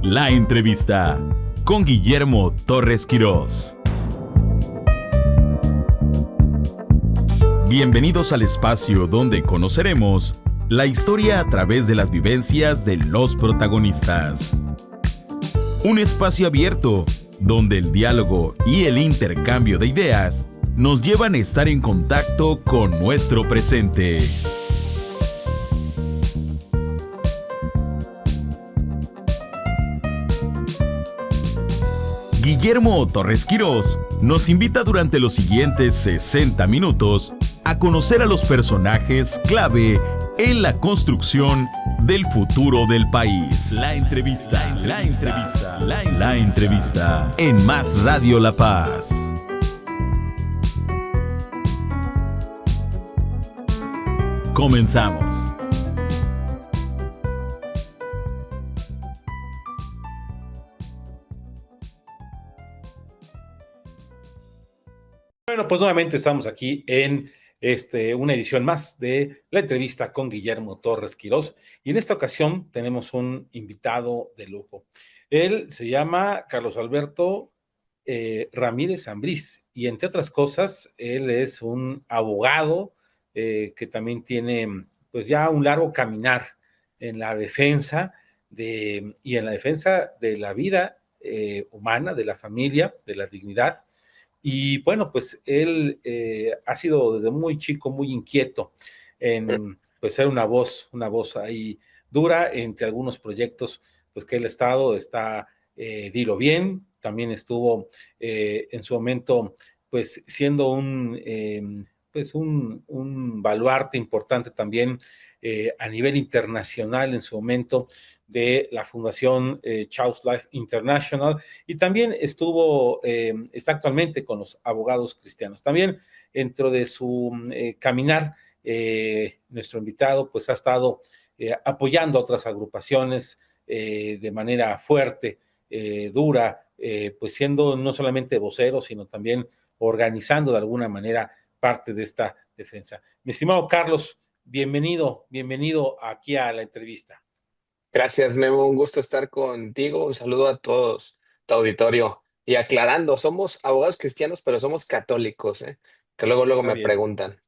La entrevista con Guillermo Torres Quirós. Bienvenidos al espacio donde conoceremos la historia a través de las vivencias de los protagonistas. Un espacio abierto donde el diálogo y el intercambio de ideas nos llevan a estar en contacto con nuestro presente. Guillermo Torres Quirós nos invita durante los siguientes 60 minutos a conocer a los personajes clave en la construcción del futuro del país. La entrevista en Más Radio La Paz. Comenzamos. Bueno, pues nuevamente estamos aquí en una edición más de la entrevista con Guillermo Torres Quirós, y en esta ocasión tenemos un invitado de lujo. Él se llama Carlos Alberto Ramírez Ambriz, y entre otras cosas, él es un abogado que también tiene pues ya un largo caminar en la defensa y en la defensa de la vida humana, de la familia, de la dignidad. Y bueno, pues él ha sido desde muy chico muy inquieto en pues ser una voz ahí dura entre algunos proyectos pues que el Estado está Dilo Bien, también estuvo en su momento pues siendo un baluarte importante también a nivel internacional en su momento de la Fundación Child's Life International, y también está actualmente con los abogados cristianos. También dentro de su caminar, nuestro invitado pues ha estado apoyando a otras agrupaciones de manera fuerte, dura, pues siendo no solamente vocero, sino también organizando de alguna manera parte de esta defensa. Mi estimado Carlos, bienvenido aquí a la entrevista. Gracias, Memo. Un gusto estar contigo. Un saludo a todos, tu auditorio. Y aclarando, somos abogados cristianos, pero somos católicos, ¿eh? Que luego Está me bien. preguntan.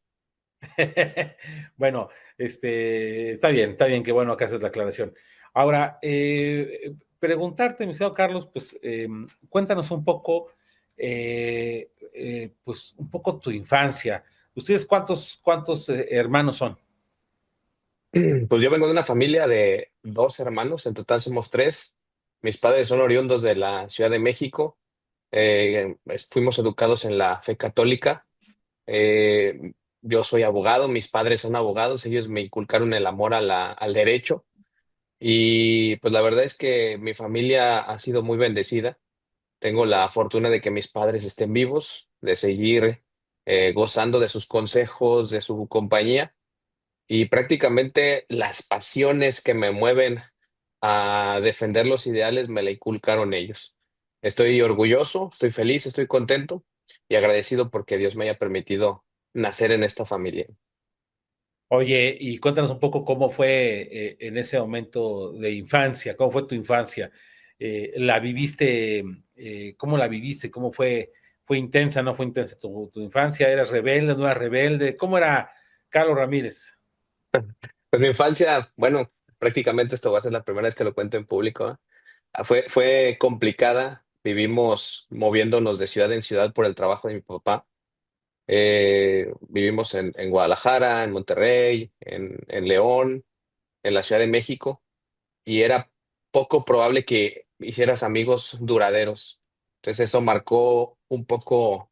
Bueno, está bien, qué bueno que haces la aclaración. Ahora, preguntarte, mi estimado Carlos, pues cuéntanos un poco, pues un poco tu infancia. ¿Ustedes cuántos hermanos son? Pues yo vengo de una familia de dos hermanos, en total somos tres. Mis padres son oriundos de la Ciudad de México. Fuimos educados en la fe católica. Yo soy abogado, mis padres son abogados, ellos me inculcaron el amor al derecho. Y pues la verdad es que mi familia ha sido muy bendecida. Tengo la fortuna de que mis padres estén vivos, de seguir gozando de sus consejos, de su compañía, y prácticamente las pasiones que me mueven a defender los ideales me la inculcaron ellos. Estoy orgulloso, estoy feliz, estoy contento y agradecido porque Dios me haya permitido nacer en esta familia. Oye, y cuéntanos un poco cómo fue en ese momento de infancia, cómo fue tu infancia. ¿La viviste? ¿Cómo la viviste? ¿Cómo fue? ¿Fue intensa? ¿No fue intensa tu infancia? ¿Eras rebelde? ¿No eras rebelde? ¿Cómo era Carlos Ramírez? Pues mi infancia, bueno, prácticamente esto va a ser la primera vez que lo cuento en público, ¿eh? Fue complicada. Vivimos moviéndonos de ciudad en ciudad por el trabajo de mi papá. Vivimos en Guadalajara, en Monterrey, en León, en la Ciudad de México, y era poco probable que hicieras amigos duraderos. Entonces eso marcó un poco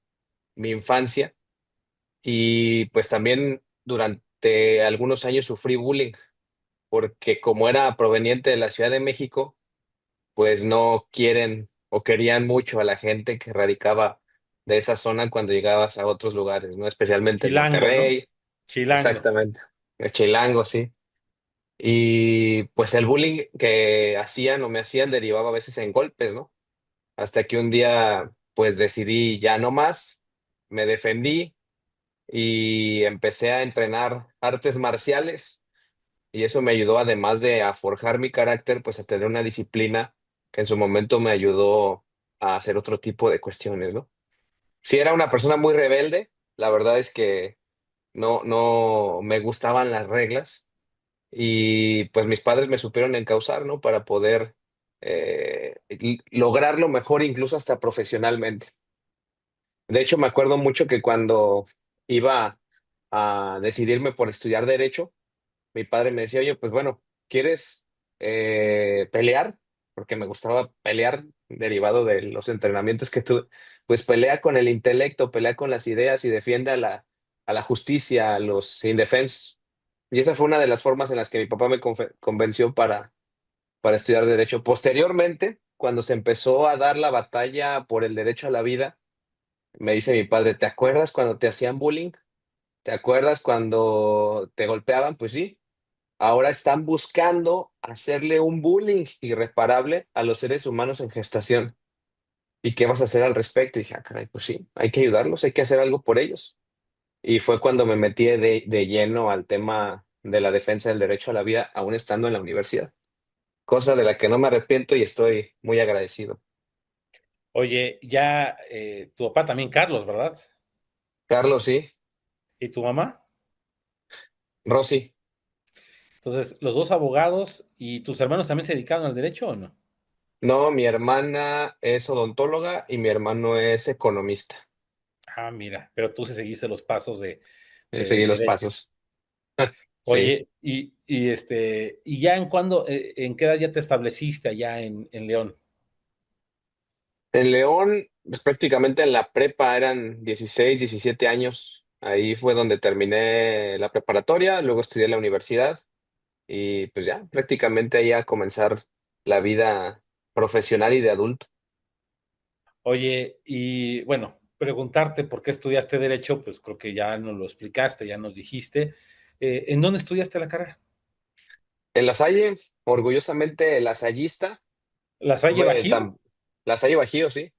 mi infancia, y pues también durante algunos años sufrí bullying porque como era proveniente de la Ciudad de México, pues no quieren o querían mucho a la gente que radicaba de esa zona cuando llegabas a otros lugares, ¿no? Especialmente en Chilango, ¿no? Monterrey. Chilango. Exactamente. El Chilango, sí. Y pues el bullying que hacían o me hacían derivaba a veces en golpes, ¿no? Hasta que un día pues decidí ya no más, me defendí y empecé a entrenar artes marciales, y eso me ayudó, además de a forjar mi carácter, pues a tener una disciplina que en su momento me ayudó a hacer otro tipo de cuestiones, ¿no? Sí, era una persona muy rebelde, la verdad es que no me gustaban las reglas y pues mis padres me supieron encauzar, ¿no? Para poder lograrlo mejor, incluso hasta profesionalmente. De hecho, me acuerdo mucho que cuando iba a decidirme por estudiar derecho, mi padre me decía, oye, pues bueno, ¿quieres pelear? Porque me gustaba pelear derivado de los entrenamientos que tuve. Pues pelea con el intelecto, pelea con las ideas y defiende a la justicia, a los indefensos. Y esa fue una de las formas en las que mi papá me convenció para estudiar derecho. Posteriormente, cuando se empezó a dar la batalla por el derecho a la vida, me dice mi padre, ¿te acuerdas cuando te hacían bullying? ¿Te acuerdas cuando te golpeaban? Pues sí. Ahora están buscando hacerle un bullying irreparable a los seres humanos en gestación. ¿Y qué vas a hacer al respecto? Y dije, ah, caray, pues sí, hay que ayudarlos, hay que hacer algo por ellos. Y fue cuando me metí de lleno al tema de la defensa del derecho a la vida, aún estando en la universidad. Cosa de la que no me arrepiento y estoy muy agradecido. Oye, ya tu papá también, Carlos, ¿verdad? Carlos, sí. ¿Y tu mamá? Rosy. Entonces, los dos abogados y tus hermanos también se dedicaron al derecho o no? No, mi hermana es odontóloga y mi hermano es economista. Ah, mira, pero tú sí seguiste los pasos Seguí del los derecho. pasos. Sí. Oye, y ya en qué edad ya te estableciste allá en León? En León, pues prácticamente en la prepa eran 16, 17 años. Ahí fue donde terminé la preparatoria, luego estudié en la universidad y pues ya, prácticamente ahí a comenzar la vida profesional y de adulto. Oye, y bueno, preguntarte por qué estudiaste derecho, pues creo que ya nos lo explicaste, ya nos dijiste. ¿En dónde estudiaste la carrera? En La Salle, orgullosamente lasallista, ¿La Salle tuve Bajío? La Salle Bajío, sí.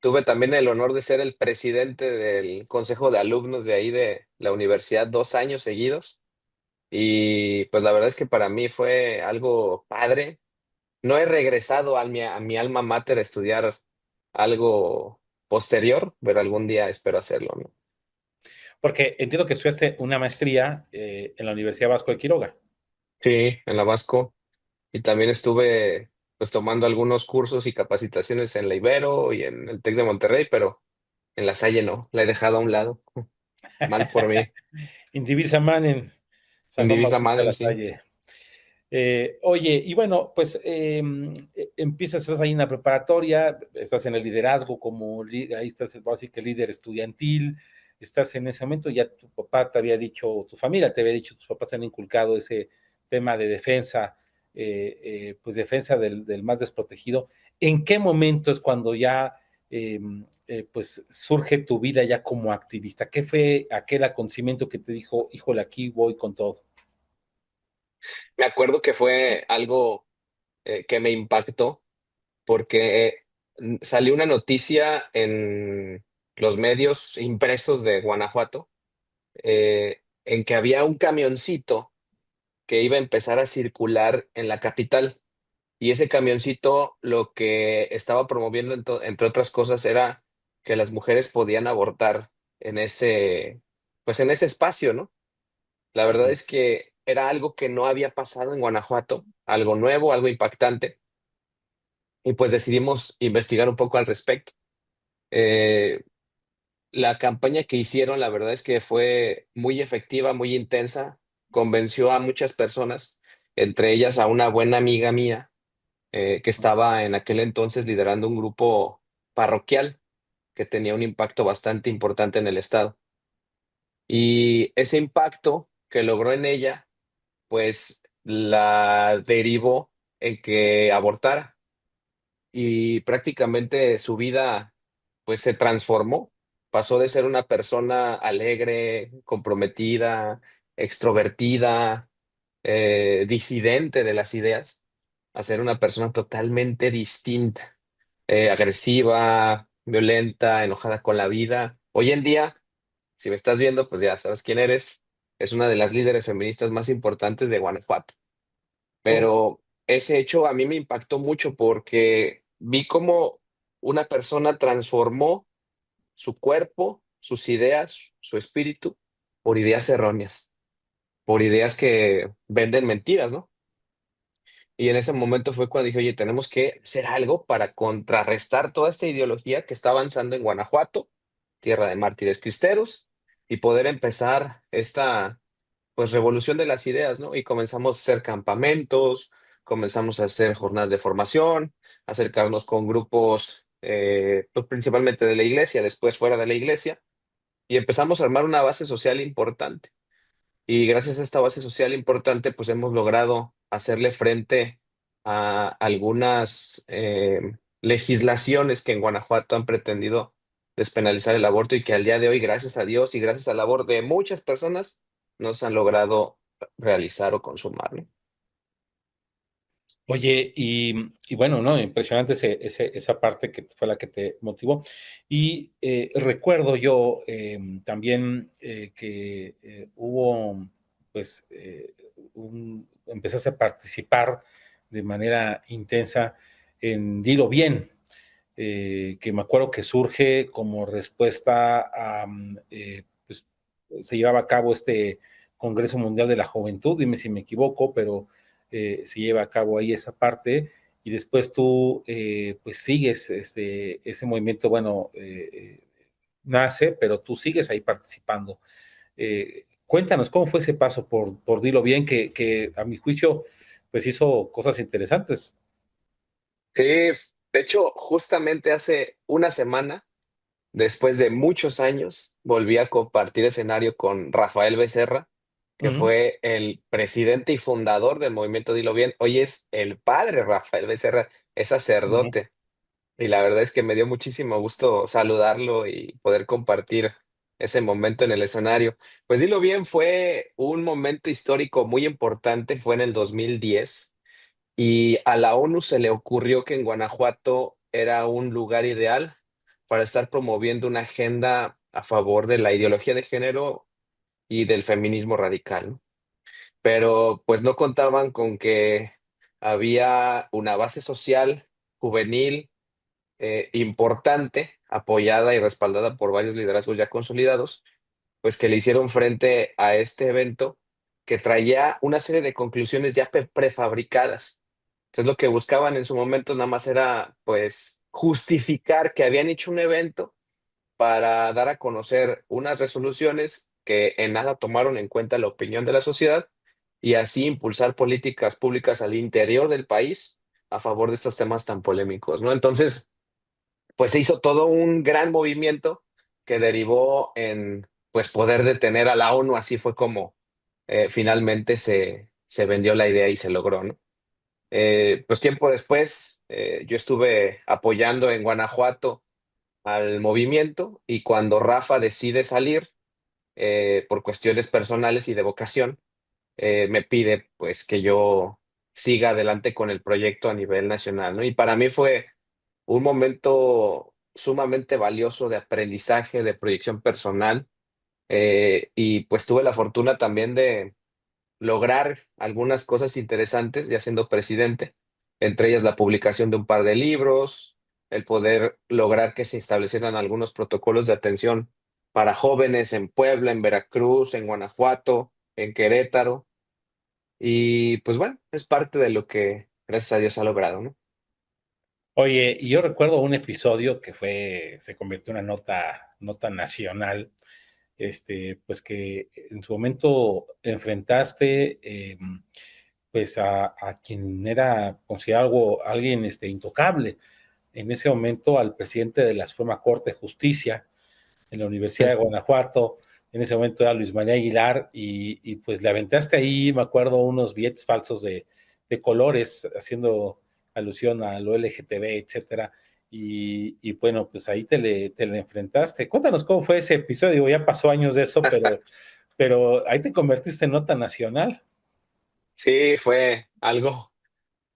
Tuve también el honor de ser el presidente del consejo de alumnos de ahí de la universidad 2 años seguidos. Y pues la verdad es que para mí fue algo padre. No he regresado a mi alma mater a estudiar algo posterior, pero algún día espero hacerlo, ¿no? Porque entiendo que estudiaste una maestría en la Universidad Vasco de Quiroga. Sí, en la Vasco. Y también estuve pues tomando algunos cursos y capacitaciones en la Ibero y en el TEC de Monterrey, pero en la Salle no, la he dejado a un lado. Mal por mí. Indivisa Manen, En San Juan divisa Bautista de madre, la sí. Salle. Oye, y bueno, pues empiezas, estás ahí en la preparatoria, estás en el liderazgo como, ahí estás, así que líder estudiantil, estás en ese momento, ya tu papá te había dicho, tu familia te había dicho, tus papás te han inculcado ese tema de defensa, pues defensa del más desprotegido. ¿En qué momento es cuando ya, pues surge tu vida ya como activista? ¿Qué fue aquel acontecimiento que te dijo, híjole, aquí voy con todo? Me acuerdo que fue algo que me impactó porque salió una noticia en los medios impresos de Guanajuato en que había un camioncito que iba a empezar a circular en la capital. Y ese camioncito lo que estaba promoviendo, entre otras cosas, era que las mujeres podían abortar en pues en ese espacio, ¿no? La verdad es que era algo que no había pasado en Guanajuato, algo nuevo, algo impactante, y pues decidimos investigar un poco al respecto. Eh, la campaña que hicieron, la verdad es que fue muy efectiva, muy intensa, convenció a muchas personas, entre ellas a una buena amiga mía que estaba en aquel entonces liderando un grupo parroquial que tenía un impacto bastante importante en el estado. Y ese impacto que logró en ella, pues la derivó en que abortara y prácticamente su vida pues se transformó. Pasó de ser una persona alegre, comprometida, extrovertida, disidente de las ideas, a ser una persona totalmente distinta, agresiva, violenta, enojada con la vida. Hoy en día, si me estás viendo, pues ya sabes quién eres. Es una de las líderes feministas más importantes de Guanajuato. Oh, Pero ese hecho a mí me impactó mucho porque vi cómo una persona transformó su cuerpo, sus ideas, su espíritu por ideas erróneas, por ideas que venden mentiras, ¿no? Y en ese momento fue cuando dije, oye, tenemos que hacer algo para contrarrestar toda esta ideología que está avanzando en Guanajuato, tierra de mártires cristeros, y poder empezar esta, pues, revolución de las ideas, ¿no? Y comenzamos a hacer campamentos, comenzamos a hacer jornadas de formación, acercarnos con grupos, pues, principalmente de la iglesia, después fuera de la iglesia, y empezamos a armar una base social importante. Y gracias a esta base social importante, pues hemos logrado hacerle frente a algunas legislaciones que en Guanajuato han pretendido despenalizar el aborto y que al día de hoy, gracias a Dios y gracias al labor de muchas personas, no se han logrado realizar o consumar, ¿no? Oye, y bueno, ¿no? Impresionante esa parte que fue la que te motivó. Y recuerdo yo también que hubo, pues, empezaste a participar de manera intensa en Dilo Bien, que me acuerdo que surge como respuesta a, pues, se llevaba a cabo este Congreso Mundial de la Juventud, dime si me equivoco, pero se lleva a cabo ahí esa parte y después tú pues sigues ese movimiento, bueno, nace, pero tú sigues ahí participando. Cuéntanos cómo fue ese paso por Dilo Bien, que a mi juicio pues hizo cosas interesantes. Sí, de hecho, justamente hace una semana, después de muchos años, volví a compartir escenario con Rafael Becerra, que Ujú, fue el presidente y fundador del movimiento Dilo Bien. Hoy es el padre Rafael Becerra, es ujú. sacerdote. Y la verdad es que me dio muchísimo gusto saludarlo y poder compartir ese momento en el escenario. Pues Dilo Bien fue un momento histórico muy importante, fue en el 2010 y a la ONU se le ocurrió que en Guanajuato era un lugar ideal para estar promoviendo una agenda a favor de la ideología de género y del feminismo radical, ¿no? Pero pues no contaban con que había una base social juvenil importante, apoyada y respaldada por varios liderazgos ya consolidados, pues que le hicieron frente a este evento que traía una serie de conclusiones ya prefabricadas. Entonces lo que buscaban en su momento nada más era pues justificar que habían hecho un evento para dar a conocer unas resoluciones que en nada tomaron en cuenta la opinión de la sociedad y así impulsar políticas públicas al interior del país a favor de estos temas tan polémicos, ¿no? Entonces, pues se hizo todo un gran movimiento que derivó en pues poder detener a la ONU, así fue como finalmente se vendió la idea y se logró, ¿no? Pues tiempo después yo estuve apoyando en Guanajuato al movimiento y cuando Rafa decide salir por cuestiones personales y de vocación, me pide pues que yo siga adelante con el proyecto a nivel nacional, ¿no? Y para mí fue un momento sumamente valioso de aprendizaje, de proyección personal, y pues tuve la fortuna también de lograr algunas cosas interesantes ya siendo presidente, entre ellas la publicación de un par de libros, el poder lograr que se establecieran algunos protocolos de atención para jóvenes en Puebla, en Veracruz, en Guanajuato, en Querétaro, y pues bueno, es parte de lo que gracias a Dios ha logrado, ¿no? Oye, y yo recuerdo un episodio que se convirtió en una nota nacional, pues que en su momento enfrentaste, pues a quien era considerado alguien, intocable. En ese momento al presidente de la Suprema Corte de Justicia en la Universidad de Guanajuato, en ese momento era Luis María Aguilar, y pues le aventaste ahí, me acuerdo, unos billetes falsos de colores, haciendo alusión a lo LGTB, etcétera. Y bueno, pues ahí te le enfrentaste. Cuéntanos cómo fue ese episodio. Ya pasó años de eso, pero ahí te convertiste en nota nacional. Sí, fue algo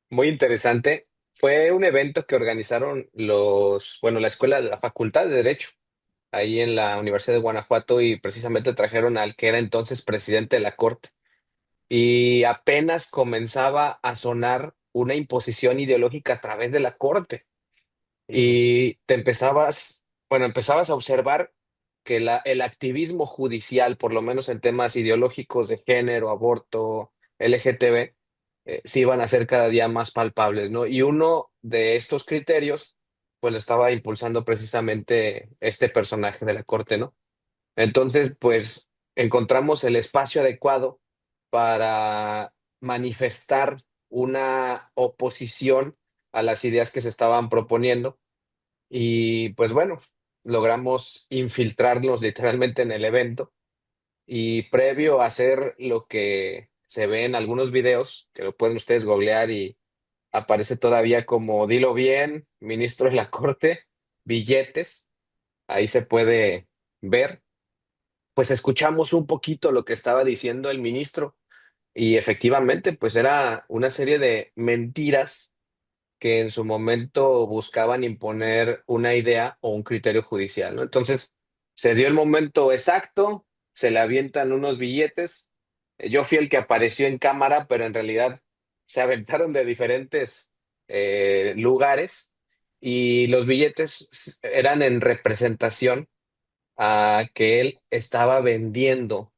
muy interesante. Fue un evento que organizaron bueno, la escuela, la Facultad de Derecho, ahí en la Universidad de Guanajuato, y precisamente trajeron al que era entonces presidente de la Corte. Y apenas comenzaba a sonar una imposición ideológica a través de la corte. Ujú. Y empezabas a observar que el activismo judicial, por lo menos en temas ideológicos de género, aborto, LGTB, se iban a ser cada día más palpables, ¿no? Y uno de estos criterios, pues lo estaba impulsando precisamente este personaje de la corte, ¿no? Entonces, pues encontramos el espacio adecuado para manifestar una oposición a las ideas que se estaban proponiendo y pues bueno, logramos infiltrarnos literalmente en el evento y previo a hacer lo que se ve en algunos videos, que lo pueden ustedes googlear y aparece todavía como dilo bien, ministro de la Corte, billetes, ahí se puede ver, pues escuchamos un poquito lo que estaba diciendo el ministro y efectivamente pues era una serie de mentiras que en su momento buscaban imponer una idea o un criterio judicial, ¿no? Entonces, se dio el momento exacto, se le avientan unos billetes. Yo fui el que apareció en cámara, pero en realidad se aventaron de diferentes lugares y los billetes eran en representación a que él estaba vendiendo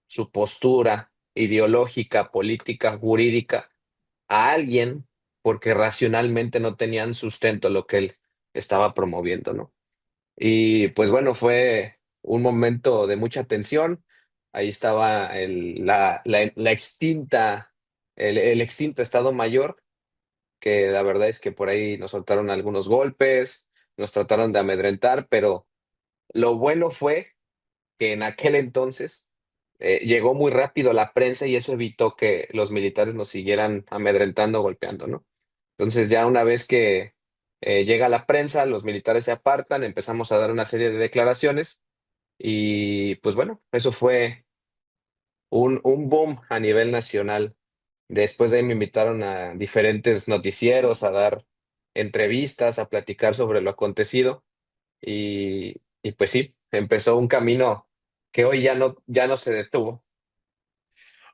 su postura ideológica, política, jurídica a alguien porque racionalmente no tenían sustento lo que él estaba promoviendo, ¿no? Y pues bueno, fue un momento de mucha tensión. Ahí estaba la extinta, el extinto Estado Mayor, que la verdad es que por ahí nos soltaron algunos golpes, nos trataron de amedrentar, pero lo bueno fue que en aquel entonces llegó muy rápido la prensa y eso evitó que los militares nos siguieran amedrentando, golpeando, ¿no? Entonces ya una vez que llega la prensa, los militares se apartan, empezamos a dar una serie de declaraciones y pues bueno, eso fue un boom a nivel nacional. Después de ahí me invitaron a diferentes noticieros a dar entrevistas, a platicar sobre lo acontecido y pues sí, empezó un camino que hoy ya no se detuvo.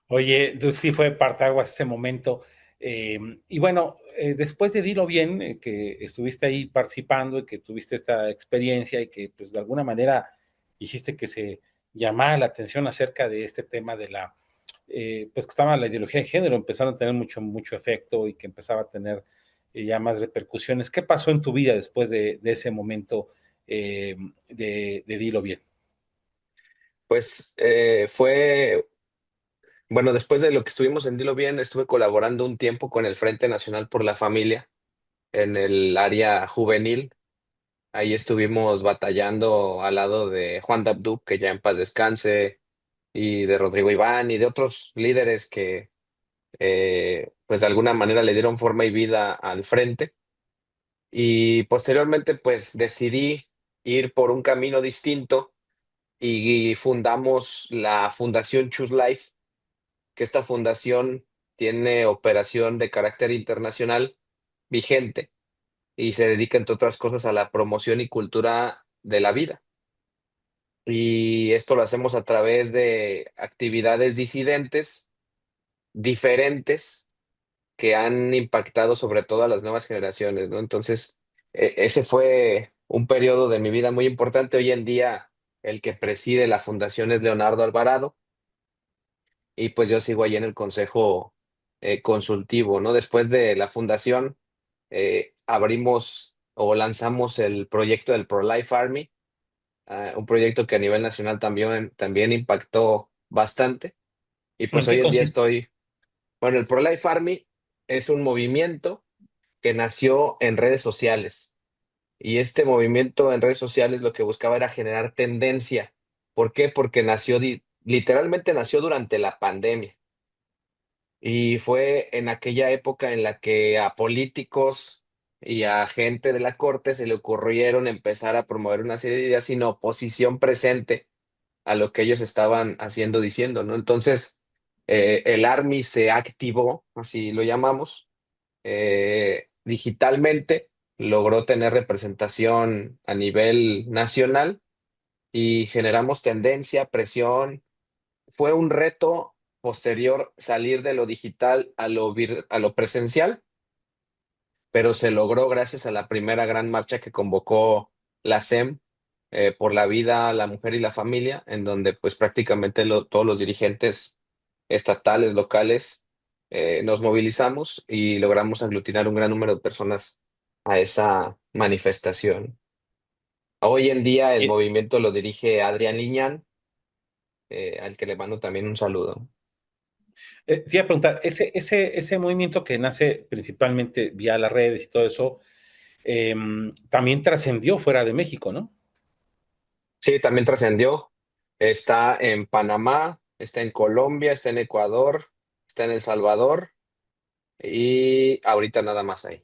Oye, entonces sí fue partaguas ese momento. Y bueno, después de Dilo Bien, que estuviste ahí participando y que tuviste esta experiencia y que pues de alguna manera hiciste que se llamara la atención acerca de este tema de pues que estaba la ideología de género, empezaron a tener mucho efecto y que empezaba a tener ya más repercusiones. ¿Qué pasó en tu vida después de ese momento de Dilo Bien? Pues bueno, después de lo que estuvimos en Dilo Bien, estuve colaborando un tiempo con el Frente Nacional por la Familia en el área juvenil. Ahí estuvimos batallando al lado de Juan Dabdub, que ya en paz descanse, y de Rodrigo Iván y de otros líderes que pues de alguna manera le dieron forma y vida al frente. Y posteriormente pues decidí ir por un camino distinto y fundamos la Fundación Choose Life, que esta fundación tiene operación de carácter internacional vigente y se dedica, entre otras cosas, a la promoción y cultura de la vida. Y esto lo hacemos a través de actividades disidentes, diferentes, que han impactado sobre todo a las nuevas generaciones, ¿no? Entonces, ese fue un periodo de mi vida muy importante. Hoy en día, el que preside la fundación es Leonardo Alvarado y pues yo sigo ahí en el consejo consultivo, ¿no? Después de la fundación, abrimos o lanzamos el proyecto del Pro-Life Army, un proyecto que a nivel nacional también impactó bastante. Y ¿En pues qué hoy en día consiste? estoy, bueno, el Pro-Life Army es un movimiento que nació en redes sociales. Y este movimiento en redes sociales lo que buscaba era generar tendencia. ¿Por qué? Porque literalmente nació durante la pandemia. Y fue en aquella época en la que a políticos y a gente de la corte se le ocurrieron empezar a promover una serie de ideas sin oposición presente a lo que ellos estaban haciendo, diciendo, ¿no? Entonces, el Army se activó, así lo llamamos, digitalmente, logró tener representación a nivel nacional y generamos tendencia, presión. Fue un reto posterior salir de lo digital a lo presencial, pero se logró gracias a la primera gran marcha que convocó la SEM, por la vida, la mujer y la familia, en donde pues prácticamente todos los dirigentes estatales, locales, nos movilizamos y logramos aglutinar un gran número de personas a esa manifestación. Hoy en día el Y, movimiento lo dirige Adrián Liñán, al que le mando también un saludo. te iba a preguntar, ese movimiento que nace principalmente vía las redes y todo eso, también trascendió fuera de México, ¿no? Sí, también trascendió. Está en Panamá, está en Colombia, está en Ecuador, está en El Salvador y ahorita nada más ahí.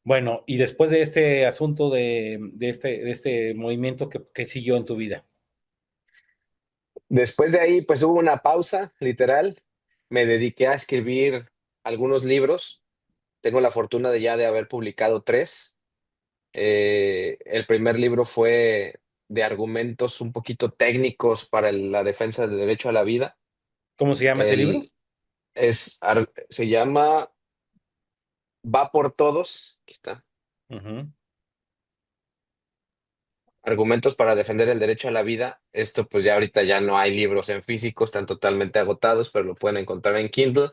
Bueno, y después de este asunto de este movimiento que siguió en tu vida. Después de ahí, pues hubo una pausa, literal. Me dediqué a escribir algunos libros. Tengo la fortuna de ya de haber publicado tres. El primer libro fue de argumentos un poquito técnicos para la defensa del derecho a la vida. ¿Cómo se llama ese libro? El, Se llama Va por Todos. Aquí está. Ujú. Argumentos para defender el derecho a la vida. Esto pues ya ahorita ya no hay libros en físico, están totalmente agotados, pero lo pueden encontrar en Kindle.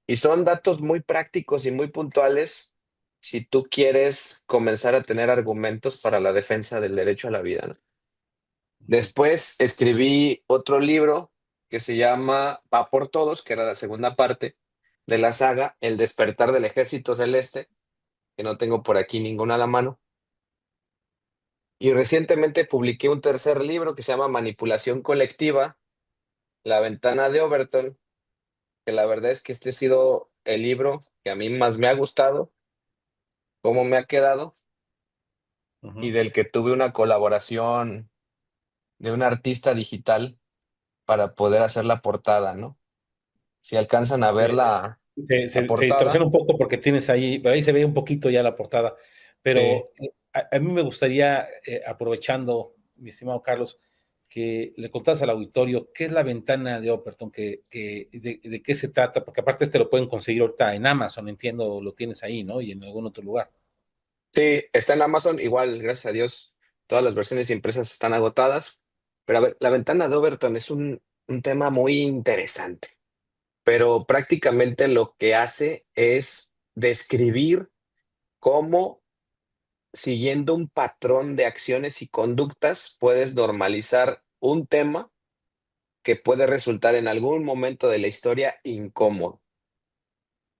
Y son datos muy prácticos y muy puntuales si tú quieres comenzar a tener argumentos para la defensa del derecho a la vida, ¿no? Ujú. Después escribí otro libro que se llama Va por Todos, que era la segunda parte de la saga El despertar del ejército celeste, que no tengo por aquí ninguna a la mano. Y recientemente publiqué un tercer libro que se llama Manipulación Colectiva, La Ventana de Overton, que la verdad es que este ha sido el libro que a mí más me ha gustado, cómo me ha quedado, y Ujú. del que tuve una colaboración de un artista digital para poder hacer la portada, ¿no? Si alcanzan a ver Eh, la se distorsiona portada, un poco porque tienes ahí, pero ahí se ve un poquito ya la portada. sí, Pero a mí me gustaría, aprovechando, mi estimado Carlos, que le contaras al auditorio qué es la ventana de Overton, de qué se trata, porque aparte este lo pueden conseguir ahorita en Amazon, entiendo, lo tienes ahí, ¿no? Y en algún otro lugar. sí, está en Amazon, igual, gracias a Dios, todas las versiones impresas están agotadas, pero a ver, la ventana de Overton es un tema muy interesante, pero prácticamente lo que hace es describir cómo, siguiendo un patrón de acciones y conductas, puedes normalizar un tema que puede resultar en algún momento de la historia incómodo.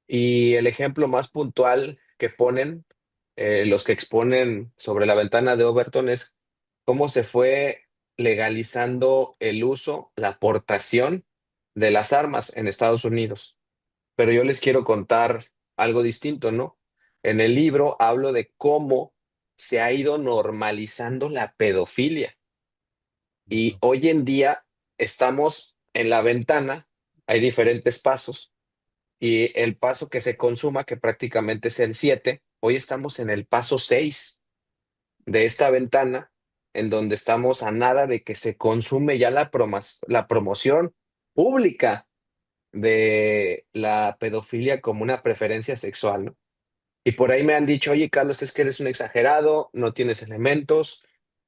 Y el ejemplo más puntual que ponen, los que exponen sobre la ventana de Overton, es cómo se fue legalizando el uso, la aportación de las armas en Estados Unidos. Pero yo les quiero contar algo distinto, ¿no? En el libro hablo de cómo se ha ido normalizando la pedofilia. Y Ujú. hoy en día estamos en la ventana, hay diferentes pasos, y el paso que se consuma, que prácticamente es el 7, hoy estamos en el paso 6 de esta ventana, en donde estamos a nada de que se consume ya la promoción pública de la pedofilia como una preferencia sexual, ¿no? Y por ahí me han dicho, oye, Carlos, es que eres un exagerado, no tienes elementos.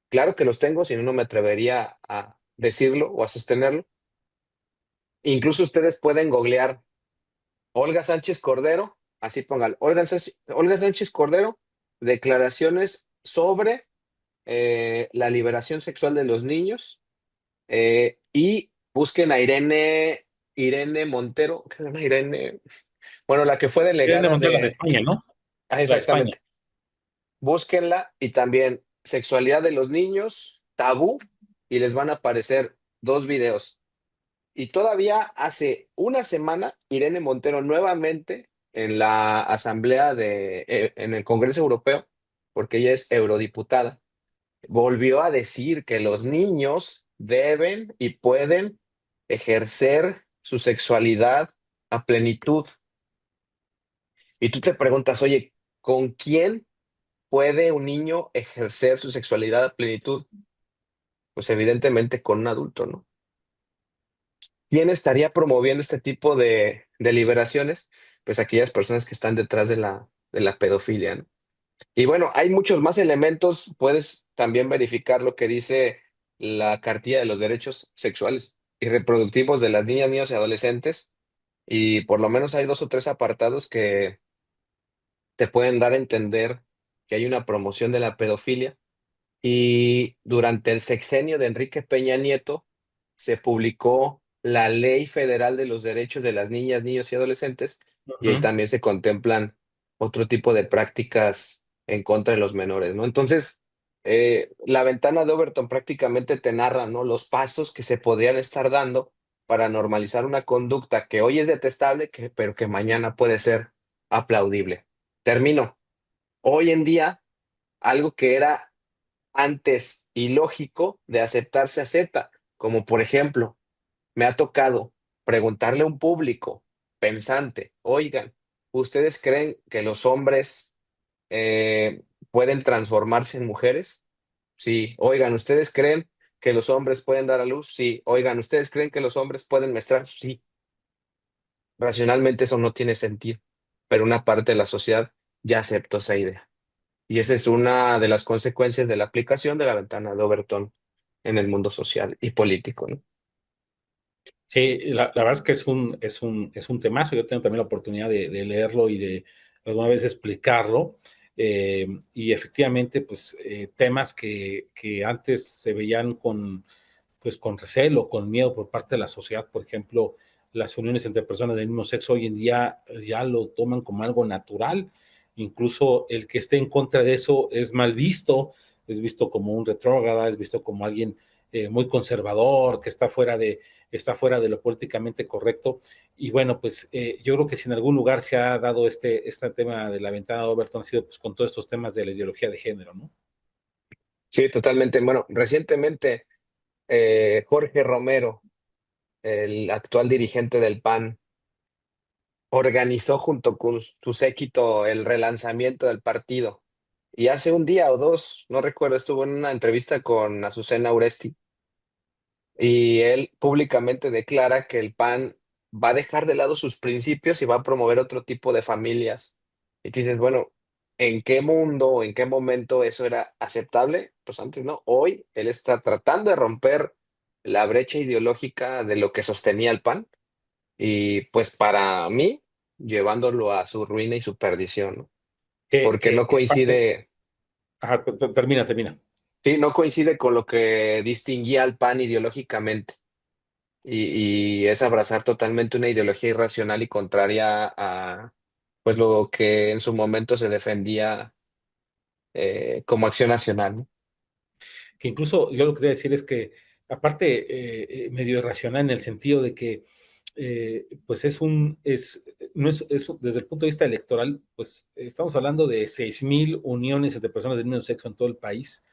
Claro que los tengo, si no, no me atrevería a decirlo o a sostenerlo. Incluso ustedes pueden googlear Olga Sánchez Cordero, así pongan, Olga Sánchez Cordero, declaraciones sobre la liberación sexual de los niños, y busquen a Irene Montero, ¿qué se llama Irene? Bueno, la que fue Irene delegada Montero, la de España, ¿no? La de España. Exactamente, búsquenla y también sexualidad de los niños, tabú, y les van a aparecer dos videos. Y todavía hace una semana, Irene Montero nuevamente en la Asamblea en el Congreso Europeo, porque ella es eurodiputada, volvió a decir que los niños deben y pueden ejercer su sexualidad a plenitud. Y tú te preguntas, oye, ¿con quién puede un niño ejercer su sexualidad a plenitud? Pues evidentemente con un adulto, ¿no? ¿quién estaría promoviendo este tipo de liberaciones? Pues aquellas personas que están detrás de la pedofilia, ¿no? Y bueno, hay muchos más elementos. Puedes también verificar lo que dice la Cartilla de los Derechos Sexuales y Reproductivos de las niñas, niños y adolescentes. Y por lo menos hay dos o tres apartados que te pueden dar a entender que hay una promoción de la pedofilia. Y durante el sexenio de Enrique Peña Nieto se publicó la Ley Federal de los Derechos de las Niñas, Niños y Adolescentes, y ahí Ujú. también se contemplan otro tipo de prácticas en contra de los menores, ¿no? Entonces, la ventana de Overton prácticamente te narra, ¿no? Los pasos que se podrían estar dando para normalizar una conducta que hoy es detestable, pero que mañana puede ser aplaudible. Termino. Hoy en día, algo que era antes ilógico de aceptar se acepta, como por ejemplo, me ha tocado preguntarle a un público pensante, oigan, ¿ustedes creen que los hombres pueden transformarse en mujeres? Sí. Oigan, ¿ustedes creen que los hombres pueden dar a luz? Sí. Oigan, ¿ustedes creen que los hombres pueden menstruar? Sí. Racionalmente eso no tiene sentido, pero una parte de la sociedad ya aceptó esa idea. Y esa es una de las consecuencias de la aplicación de la ventana de Overton en el mundo social y político, ¿no? Sí, la verdad es que es un temazo. Yo tengo también la oportunidad de leerlo y de alguna vez explicarlo. Y efectivamente, pues temas que antes se veían pues, con recelo, con miedo por parte de la sociedad, por ejemplo, las uniones entre personas del mismo sexo, hoy en día ya lo toman como algo natural. Incluso el que esté en contra de eso es visto como un retrógrada, es visto como alguien muy conservador, que está fuera de lo políticamente correcto. Y bueno, pues yo creo que si en algún lugar se ha dado este tema de la ventana de Overton, ha sido pues con todos estos temas de la ideología de género, ¿no? Sí, totalmente. Bueno, recientemente Jorge Romero, el actual dirigente del PAN, organizó junto con su séquito el relanzamiento del partido. Y hace un día o dos, no recuerdo, estuvo en una entrevista con Azucena Uresti y él públicamente declara que el PAN va a dejar de lado sus principios y va a promover otro tipo de familias. Y tú dices, bueno, ¿en qué mundo o en qué momento eso era aceptable? Pues antes no. Hoy él está tratando de romper la brecha ideológica de lo que sostenía el PAN y pues para mí, llevándolo a su ruina y su perdición, ¿no? Porque no Que aparte, coincide, ajá, termina. sí, no coincide con lo que distinguía al PAN ideológicamente. Y es abrazar totalmente una ideología irracional y contraria a pues lo que en su momento se defendía como acción nacional, ¿no? Que incluso yo lo que te voy a decir es que, aparte, medio irracional en el sentido de que, pues no desde el punto de vista electoral, pues estamos hablando de 6,000 uniones entre personas del mismo sexo en todo el país,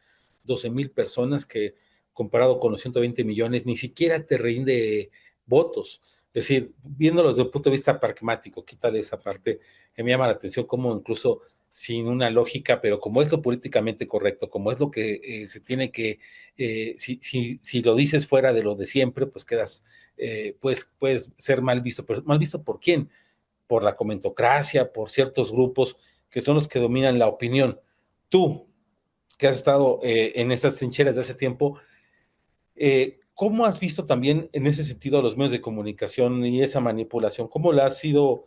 12,000 personas que, comparado con los 120 millones, ni siquiera te rinde votos. Es decir, viéndolo desde el punto de vista pragmático, quítale esa parte, que me llama la atención cómo incluso sin una lógica, pero como es lo políticamente correcto, como es lo que se tiene que, si lo dices fuera de lo de siempre, pues quedas, puedes ser mal visto, pero mal visto ¿por quién? Por la comentocracia, por ciertos grupos que son los que dominan la opinión. Tú, que has estado en estas trincheras de hace tiempo, ¿cómo has visto también en ese sentido los medios de comunicación y esa manipulación? ¿Cómo la ha sido,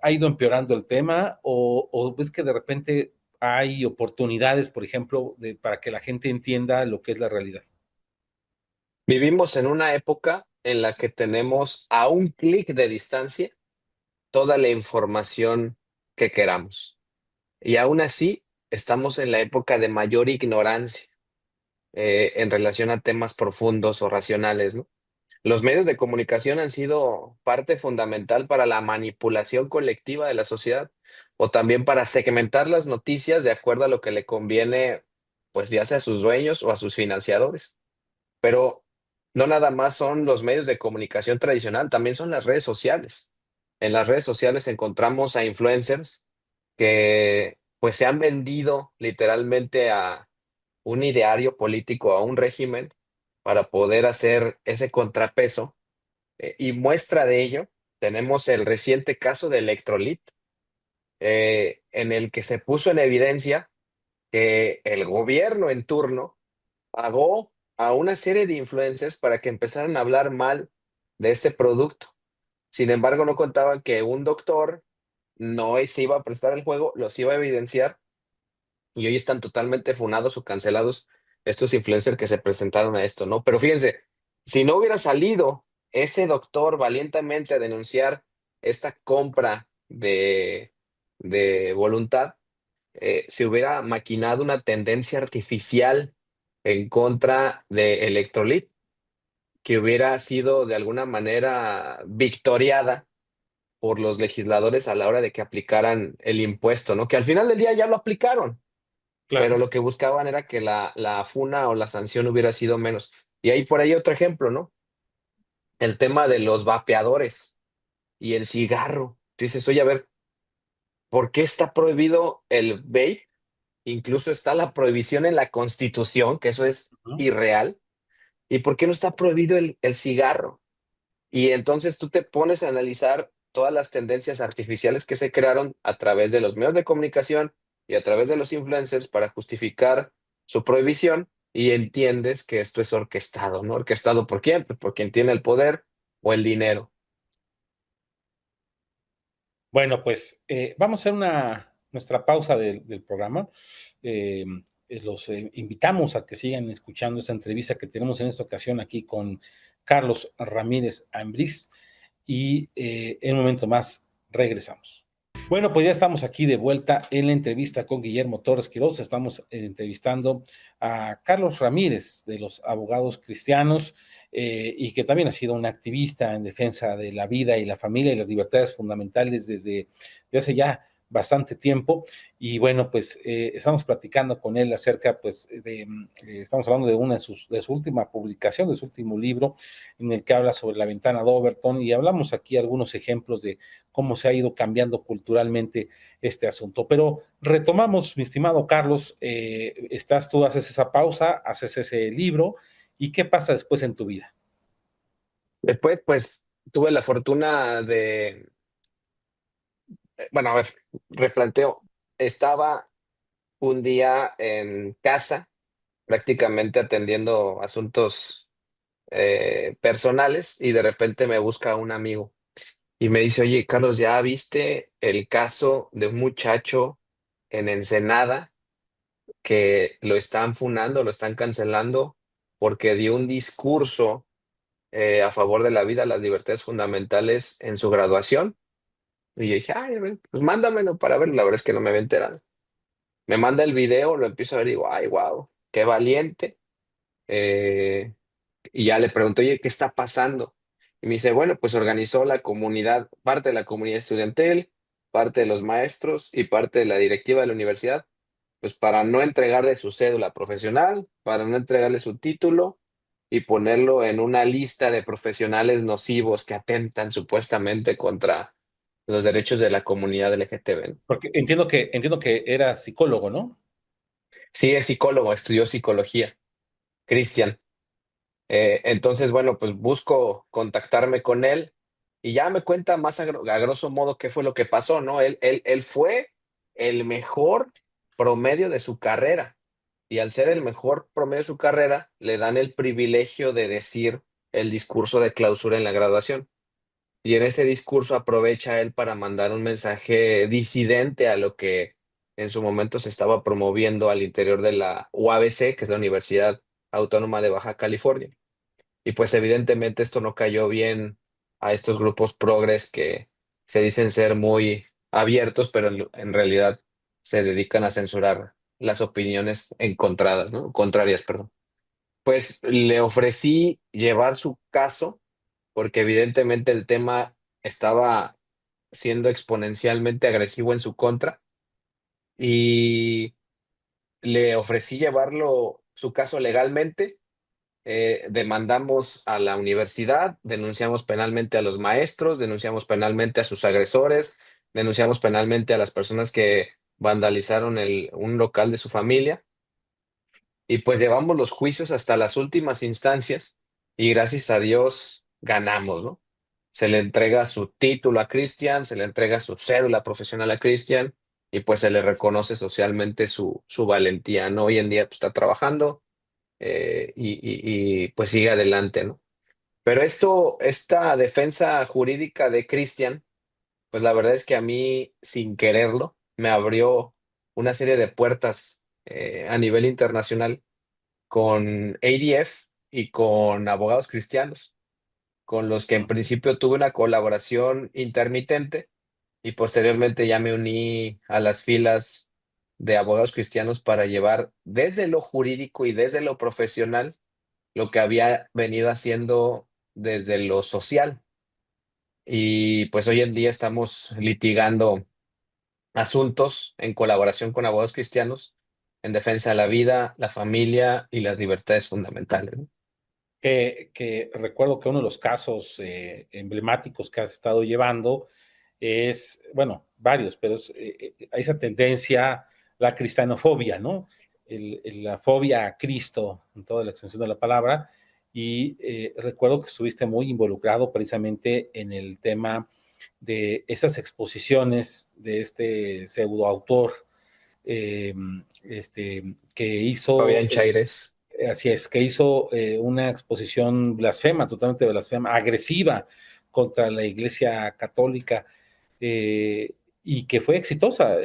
ha ido empeorando el tema o ves que de repente hay oportunidades, por ejemplo, para que la gente entienda lo que es la realidad? Vivimos en una época en la que tenemos a un clic de distancia toda la información que queramos. Y aún así, estamos en la época de mayor ignorancia en relación a temas profundos o racionales, ¿no? Los medios de comunicación han sido parte fundamental para la manipulación colectiva de la sociedad o también para segmentar las noticias de acuerdo a lo que le conviene, pues ya sea a sus dueños o a sus financiadores. Pero no nada más son los medios de comunicación tradicional, también son las redes sociales. En las redes sociales encontramos a influencers que pues se han vendido literalmente a un ideario político, a un régimen, para poder hacer ese contrapeso Y muestra de ello, tenemos el reciente caso de Electrolit, en el que se puso en evidencia que el gobierno en turno pagó a una serie de influencers para que empezaran a hablar mal de este producto. Sin embargo, no contaban que un doctor no se iba a prestar el juego, los iba a evidenciar, y hoy están totalmente funados o cancelados estos influencers que se presentaron a esto, ¿no? Pero fíjense, si no hubiera salido ese doctor valientemente a denunciar esta compra de voluntad, se hubiera maquinado una tendencia artificial en contra de Electrolit, que hubiera sido de alguna manera victoriada por los legisladores a la hora de que aplicaran el impuesto, ¿no? Que al final del día ya lo aplicaron, pero Claro. lo que buscaban era que la funa o la sanción hubiera sido menos. Y ahí por ahí otro ejemplo, ¿no? El tema de los vapeadores y el cigarro. Tú dices, oye, a ver, ¿por qué está prohibido el vape? Incluso está la prohibición en la Constitución, que eso es Ujú. irreal. ¿Y por qué no está prohibido el cigarro? Y entonces tú te pones a analizar todas las tendencias artificiales que se crearon a través de los medios de comunicación y a través de los influencers para justificar su prohibición, y entiendes que esto es orquestado, ¿no? ¿Orquestado por quién? Pues por quien tiene el poder o el dinero. Bueno, pues vamos a hacer nuestra pausa del programa. Los invitamos a que sigan escuchando esta entrevista que tenemos en esta ocasión aquí con Carlos Ramírez Ambriz y en un momento más regresamos. Bueno, pues ya estamos aquí de vuelta en la entrevista con Guillermo Torres Quiroz. Estamos entrevistando a Carlos Ramírez de los Abogados Cristianos y que también ha sido un activista en defensa de la vida y la familia y las libertades fundamentales desde hace ya bastante tiempo. Y bueno, pues estamos platicando con él acerca, pues, estamos hablando de de su última publicación, de su último libro, en el que habla sobre la ventana de Overton, y hablamos aquí algunos ejemplos de cómo se ha ido cambiando culturalmente este asunto. Pero retomamos, mi estimado Carlos, tú haces esa pausa, haces ese libro, ¿y qué pasa después en tu vida? Después, pues, tuve la fortuna bueno, a ver, replanteo. Estaba un día en casa, prácticamente atendiendo asuntos personales, y de repente me busca un amigo y me dice, oye, Carlos, ¿ya viste el caso de un muchacho en Ensenada que lo están funando, lo están cancelando porque dio un discurso a favor de la vida, las libertades fundamentales en su graduación? Y yo dije, ay, a ver, pues mándamelo para verlo. La verdad es que no me había enterado. Me manda el video, lo empiezo a ver y digo, ay, wow, qué valiente. Eh, y ya le pregunto, oye, ¿qué está pasando? Y me dice, bueno, pues organizó la comunidad, parte de la comunidad estudiantil, parte de los maestros y parte de la directiva de la universidad, pues para no entregarle su cédula profesional, para no entregarle su título y ponerlo en una lista de profesionales nocivos que atentan supuestamente contra los derechos de la comunidad LGTB, ¿no? Porque entiendo que era psicólogo, ¿no? Sí, es psicólogo, estudió psicología, Cristian. Entonces, bueno, pues busco contactarme con él y ya me cuenta más a grosso modo qué fue lo que pasó, ¿no? Él fue el mejor promedio de su carrera, y al ser el mejor promedio de su carrera, le dan el privilegio de decir el discurso de clausura en la graduación. Y en ese discurso aprovecha él para mandar un mensaje disidente a lo que en su momento se estaba promoviendo al interior de la UABC, que es la Universidad Autónoma de Baja California. Y pues evidentemente esto no cayó bien a estos grupos progres que se dicen ser muy abiertos, pero en realidad se dedican a censurar las opiniones encontradas, ¿no? Contrarias, perdón. Pues le ofrecí llevar su caso porque evidentemente el tema estaba siendo exponencialmente agresivo en su contra, y le ofrecí llevarlo su caso legalmente. Demandamos a la universidad, denunciamos penalmente a los maestros, denunciamos penalmente a sus agresores, denunciamos penalmente a las personas que vandalizaron un local de su familia, y pues llevamos los juicios hasta las últimas instancias y gracias a Dios ganamos, ¿no? se le entrega su título a Cristian, se le entrega su cédula profesional a Cristian y pues se le reconoce socialmente su valentía, ¿no? Hoy en día pues, está trabajando pues sigue adelante, ¿no? Pero esta defensa jurídica de Cristian, pues la verdad es que a mí, sin quererlo, me abrió una serie de puertas a nivel internacional con ADF y con abogados cristianos, con los que en Ujú. principio tuve una colaboración intermitente y posteriormente ya me uní a las filas de abogados cristianos para llevar desde lo jurídico y desde lo profesional lo que había venido haciendo desde lo social. Y pues hoy en día estamos litigando asuntos en colaboración con abogados cristianos en defensa de la vida, la familia y las libertades fundamentales, ¿no? Que recuerdo que uno de los casos emblemáticos que has estado llevando es, bueno, varios, pero es esa tendencia, la cristianofobia, ¿no? La fobia a Cristo, en toda la extensión de la palabra, y recuerdo que estuviste muy involucrado precisamente en el tema de esas exposiciones de este pseudoautor eh, que hizo Fabián Chaires. así es, que hizo una exposición blasfema, totalmente blasfema, agresiva contra la Iglesia Católica y que fue exitosa.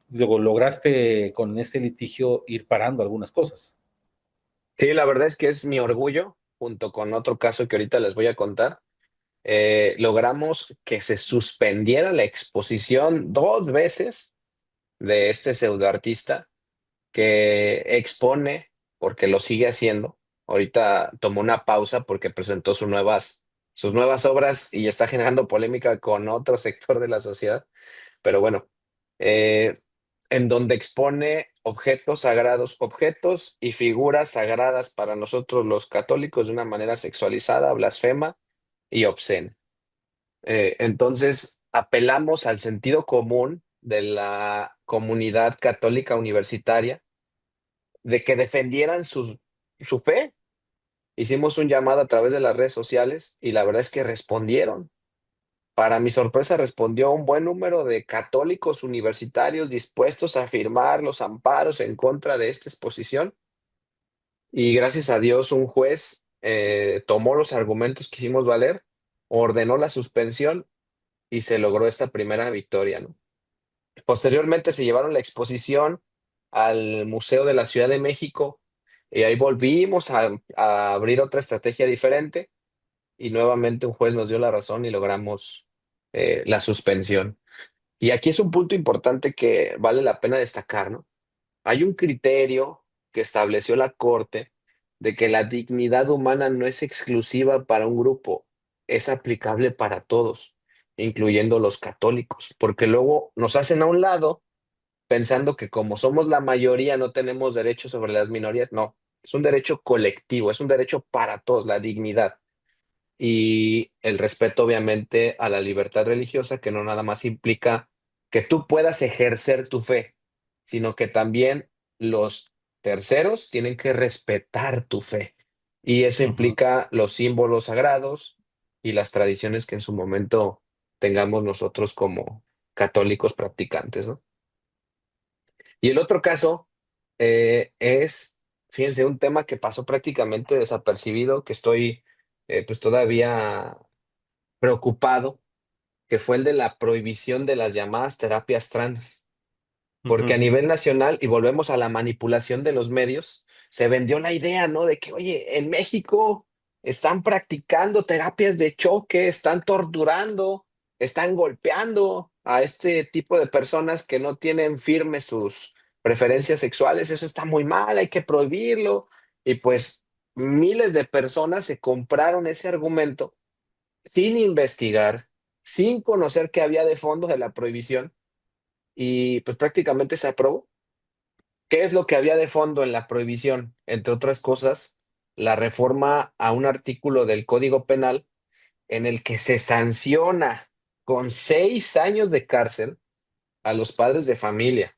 Luego lograste con este litigio ir parando algunas cosas. Sí, la verdad es que es mi orgullo, junto con otro caso que ahorita les voy a contar. Logramos que se suspendiera la exposición 2 veces de este pseudoartista que expone, porque lo sigue haciendo. Ahorita tomó una pausa porque presentó sus nuevas obras y está generando polémica con otro sector de la sociedad. Pero bueno, eh, en donde expone objetos sagrados, objetos y figuras sagradas para nosotros los católicos de una manera sexualizada, blasfema y obscena. Entonces, apelamos al sentido común de la comunidad católica universitaria de que defendieran su fe. Hicimos un llamado a través de las redes sociales y la verdad es que respondieron. Para mi sorpresa, respondió un buen número de católicos universitarios dispuestos a firmar los amparos en contra de esta exposición. Y gracias a Dios, un juez tomó los argumentos que hicimos valer, ordenó la suspensión y se logró esta primera victoria, ¿no? Posteriormente se llevaron la exposición al Museo de la Ciudad de México y ahí volvimos a abrir otra estrategia diferente y nuevamente un juez nos dio la razón y logramos la suspensión. Y aquí es un punto importante que vale la pena destacar, ¿no? Hay un criterio que estableció la Corte de que la dignidad humana no es exclusiva para un grupo, es aplicable para todos, incluyendo los católicos, porque luego nos hacen a un lado pensando que como somos la mayoría no tenemos derechos sobre las minorías. No, es un derecho colectivo, es un derecho para todos, la dignidad y el respeto obviamente a la libertad religiosa, que no nada más implica que tú puedas ejercer tu fe, sino que también los terceros tienen que respetar tu fe. Y eso Ujú. implica los símbolos sagrados y las tradiciones que en su momento tengamos nosotros como católicos practicantes, ¿no? Y el otro caso fíjense, un tema que pasó prácticamente desapercibido, que estoy pues todavía preocupado, que fue el de la prohibición de las llamadas terapias trans, porque a Ujú. nivel nacional, y volvemos a la manipulación de los medios, se vendió la idea, ¿no? De que, oye, en México están practicando terapias de choque, están torturando, están golpeando a este tipo de personas que no tienen firmes sus preferencias sexuales, eso está muy mal, hay que prohibirlo. Y pues miles de personas se compraron ese argumento sin investigar, sin conocer qué había de fondo de la prohibición y pues prácticamente se aprobó. ¿Qué es lo que había de fondo en la prohibición? Entre otras cosas, la reforma a un artículo del Código Penal en el que se sanciona con 6 años de cárcel a los padres de familia,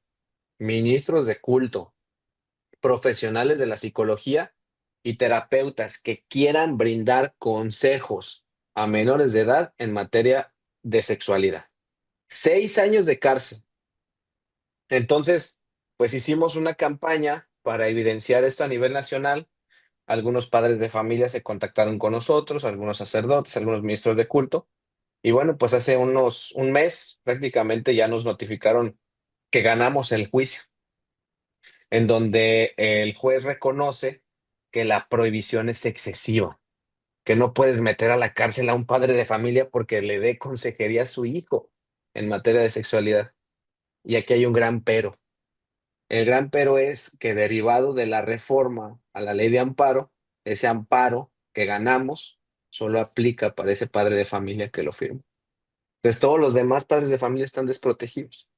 ministros de culto, profesionales de la psicología y terapeutas que quieran brindar consejos a menores de edad en materia de sexualidad. 6 años de cárcel. Entonces, pues hicimos una campaña para evidenciar esto a nivel nacional. Algunos padres de familia se contactaron con nosotros, algunos sacerdotes, algunos ministros de culto. Y bueno, pues hace un mes prácticamente ya nos notificaron que ganamos el juicio, en donde el juez reconoce que la prohibición es excesiva, que no puedes meter a la cárcel a un padre de familia porque le dé consejería a su hijo en materia de sexualidad. Y aquí hay un gran pero. El gran pero es que derivado de la reforma a la ley de amparo, ese amparo que ganamos solo aplica para ese padre de familia que lo firma. Entonces todos los demás padres de familia están desprotegidos.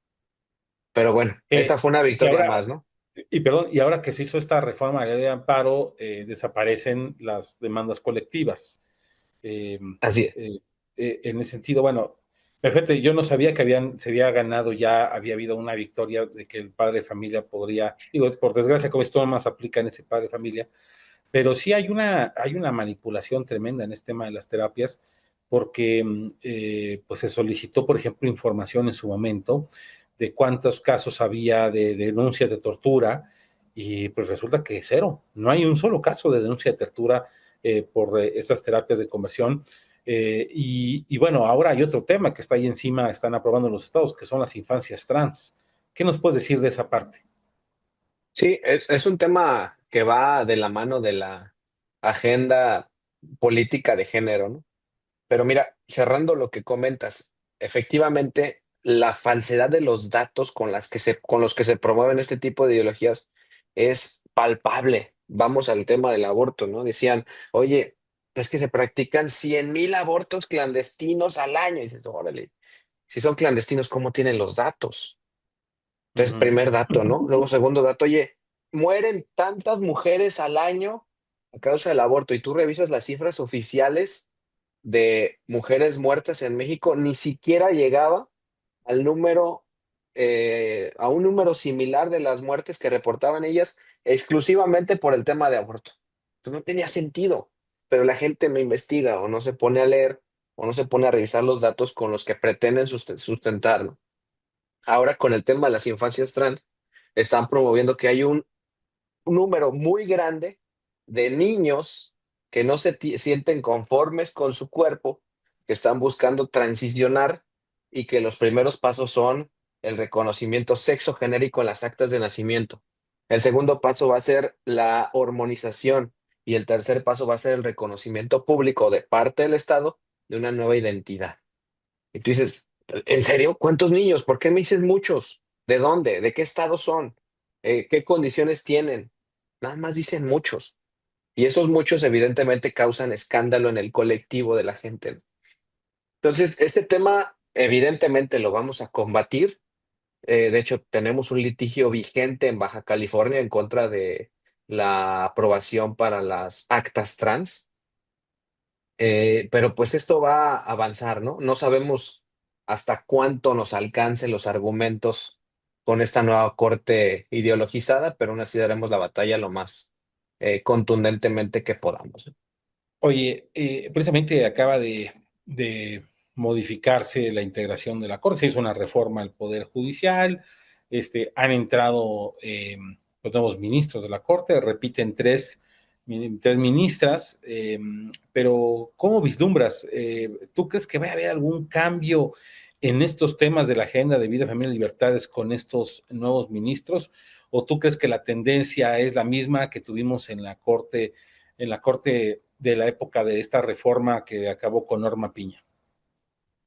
Pero bueno, esa fue una Y victoria ahora, más, ¿no? y perdón, y ahora que se hizo esta reforma de la ley de amparo, desaparecen las demandas colectivas. Eh, Así es. eh, en ese sentido, bueno, perfecto, yo no sabía que se había ganado ya, había habido una victoria de que el padre de familia podría, digo, por desgracia, como esto no más aplica en ese padre de familia, pero sí hay una manipulación tremenda en este tema de las terapias, porque pues se solicitó, por ejemplo, información en su momento de cuántos casos había de denuncias de tortura, y pues resulta que cero, no hay un solo caso de denuncia de tortura por estas terapias de conversión. Y bueno, ahora hay otro tema que está ahí encima, están aprobando los estados, que son las infancias trans. ¿Qué nos puedes decir de esa parte? Sí, es un tema que va de la mano de la agenda política de género, ¿no? Pero mira, cerrando lo que comentas, efectivamente, la falsedad de los datos con los que se promueven este tipo de ideologías es palpable. Vamos al tema del aborto, ¿no? Decían, oye, es que se practican 100,000 abortos clandestinos al año. Y dices, órale, si son clandestinos, ¿cómo tienen los datos? Entonces, Ujú. primer dato, ¿no? Luego, segundo dato, oye, mueren tantas mujeres al año a causa del aborto y tú revisas las cifras oficiales de mujeres muertas en México, ni siquiera llegaba al número, a un número similar de las muertes que reportaban ellas exclusivamente por el tema de aborto. Entonces no tenía sentido, pero la gente no investiga o no se pone a leer o no se pone a revisar los datos con los que pretenden sustentar, ¿no? Ahora con el tema de las infancias trans, están promoviendo que hay un número muy grande de niños que no sienten conformes con su cuerpo, que están buscando transicionar y que los primeros pasos son el reconocimiento sexo genérico en las actas de nacimiento. El segundo paso va a ser la hormonización y el tercer paso va a ser el reconocimiento público de parte del Estado de una nueva identidad. Y tú dices, ¿en serio? ¿Cuántos niños? ¿Por qué me dices muchos? ¿De dónde? ¿De qué estado son? ¿Qué condiciones tienen? Nada más dicen muchos. Y esos muchos evidentemente causan escándalo en el colectivo de la gente. Entonces, este tema evidentemente lo vamos a combatir. De hecho, tenemos un litigio vigente en Baja California en contra de la aprobación para las actas trans. Pero pues esto va a avanzar, ¿no? No sabemos hasta cuánto nos alcancen los argumentos con esta nueva corte ideologizada, pero aún así daremos la batalla lo más contundentemente que podamos, ¿no? Oye, precisamente acaba de modificarse la integración de la Corte, se hizo una reforma al Poder Judicial, han entrado los nuevos ministros de la Corte, repiten tres ministras, pero ¿cómo vislumbras? ¿Tú crees que va a haber algún cambio en estos temas de la agenda de vida, familia y libertades con estos nuevos ministros? ¿O tú crees que la tendencia es la misma que tuvimos en la Corte de la época de esta reforma que acabó con Norma Piña?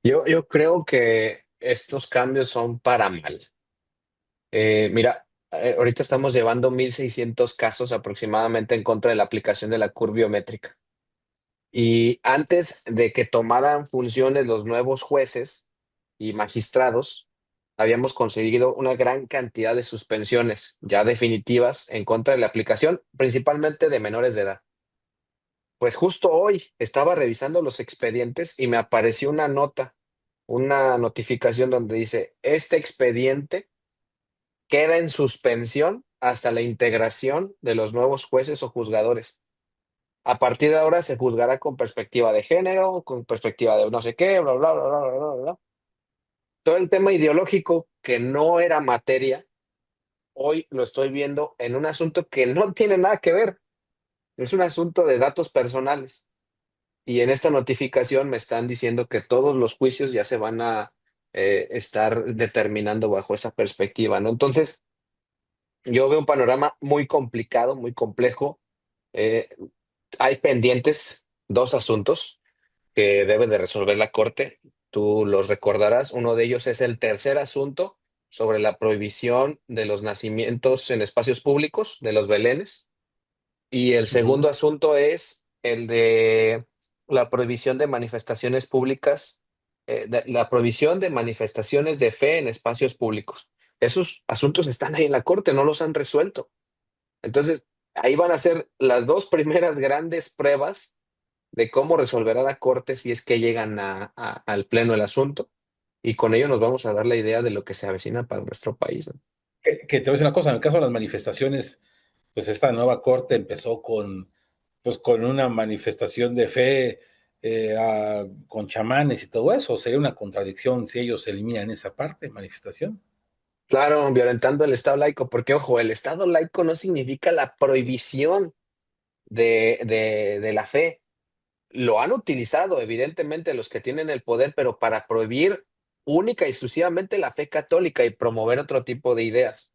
Yo creo que estos cambios son para mal. Mira, ahorita estamos llevando 1,600 casos aproximadamente en contra de la aplicación de la curva biométrica. Y antes de que tomaran funciones los nuevos jueces y magistrados, habíamos conseguido una gran cantidad de suspensiones ya definitivas en contra de la aplicación, principalmente de menores de edad. Pues justo hoy estaba revisando los expedientes y me apareció una nota, una notificación donde dice, este expediente queda en suspensión hasta la integración de los nuevos jueces o juzgadores. A partir de ahora se juzgará con perspectiva de género, con perspectiva de no sé qué, bla, bla, bla, bla, bla, bla, bla. Todo el tema ideológico que no era materia, hoy lo estoy viendo en un asunto que no tiene nada que ver. Es un asunto de datos personales. Y en esta notificación me están diciendo que todos los juicios ya se van a estar determinando bajo esa perspectiva, ¿no? Entonces, yo veo un panorama muy complicado, muy complejo. Eh, Hay pendientes dos asuntos que debe de resolver la Corte. Tú los recordarás. Uno de ellos es el tercer asunto sobre la prohibición de los nacimientos en espacios públicos, de los belenes. Y el Ujú. segundo asunto es el de la prohibición de manifestaciones públicas, la prohibición de manifestaciones de fe en espacios públicos. Esos asuntos están ahí en la Corte, no los han resuelto. Entonces, ahí van a ser las dos primeras grandes pruebas de cómo resolverá la Corte si es que llegan al pleno el asunto. Y con ello nos vamos a dar la idea de lo que se avecina para nuestro país, ¿no? Que te voy a decir una cosa, en el caso de las manifestaciones, pues esta nueva corte empezó pues, con una manifestación de fe con chamanes y todo eso. Sería una contradicción si ellos eliminan esa parte, manifestación. Claro, violentando el Estado laico, porque ojo, el Estado laico no significa la prohibición de la fe. Lo han utilizado, evidentemente, los que tienen el poder, pero para prohibir única y exclusivamente la fe católica y promover otro tipo de ideas.